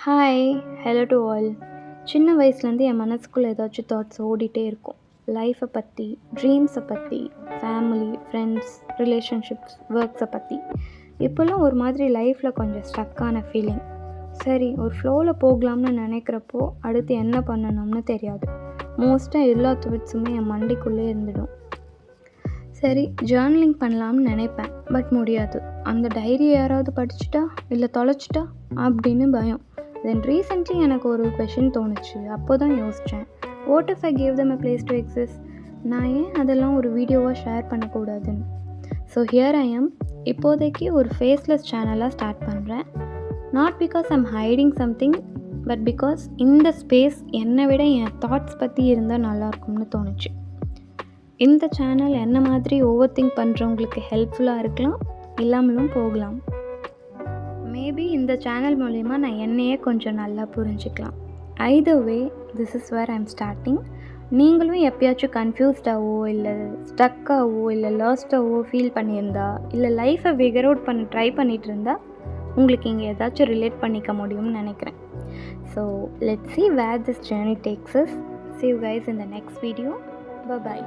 Hi, hello to all. சின்ன வயசுலேருந்து என் மனசுக்குள்ளே ஏதாச்சும் தாட்ஸ் ஓடிட்டே இருக்கும். லைஃப்பை பற்றி, ட்ரீம்ஸை பற்றி, ஃபேமிலி, ஃப்ரெண்ட்ஸ், ரிலேஷன்ஷிப்ஸ், ஒர்க்ஸை பற்றி. இப்போல்லாம் ஒரு மாதிரி லைஃப்பில் கொஞ்சம் ஸ்ட்ரக்கான ஃபீலிங். சரி, ஒரு ஃப்ளோவில் போகலாம்னு நினைக்கிறப்போ அடுத்து என்ன பண்ணணும்னு தெரியாது. மோஸ்ட்டாக எல்லா தாட்ஸுமே என் மண்டைக்குள்ளே இருந்துடும். சரி, ஜேர்னலிங் பண்ணலாம்னு நினைப்பேன், பட் முடியாது. அந்த டைரியை யாராவது படிச்சுட்டா இல்லை தொலைச்சிட்டா அப்படின்னு பயம். தென் ரீசெண்ட்லி எனக்கு ஒரு கொஷின் தோணுச்சு. அப்போ தான் யோசித்தேன், what if I gave them a place to exist? நான் ஏன் அதெல்லாம் ஒரு வீடியோவாக ஷேர் பண்ணக்கூடாதுன்னு. So here I am. இப்போதைக்கு ஒரு ஃபேஸ்லெஸ் சேனலாக ஸ்டார்ட் பண்ணுறேன். Not because I'm hiding something, but because இந்த ஸ்பேஸ் என்னை விட என் தாட்ஸ் பற்றி இருந்தால் நல்லாயிருக்கும்னு தோணுச்சு. இந்த சேனல் என்ன மாதிரி ஓவர் திங்க் பண்ணுறவங்களுக்கு ஹெல்ப்ஃபுல்லாக இருக்கலாம், இல்லாமலும் போகலாம். மேபி இந்த சேனல் மூலயமா நான் என்னையே கொஞ்சம் நல்லா புரிஞ்சுக்கலாம். Either way, this is where I'm starting. நீங்களும் எப்பயாச்சும் கன்ஃபியூஸ்டாகவோ இல்லை ஸ்டக்காகவோ இல்லை லாஸ்டாகவோ ஃபீல் பண்ணியிருந்தா, இல்லை லைஃப்பை ஃபிகர் அவுட் பண்ண ட்ரை பண்ணிகிட்டு இருந்தால் உங்களுக்கு இங்கே ஏதாச்சும் ரிலேட் பண்ணிக்க முடியும்னு நினைக்கிறேன். So let's see where this journey takes us. See you guys in the next video. Bye bye.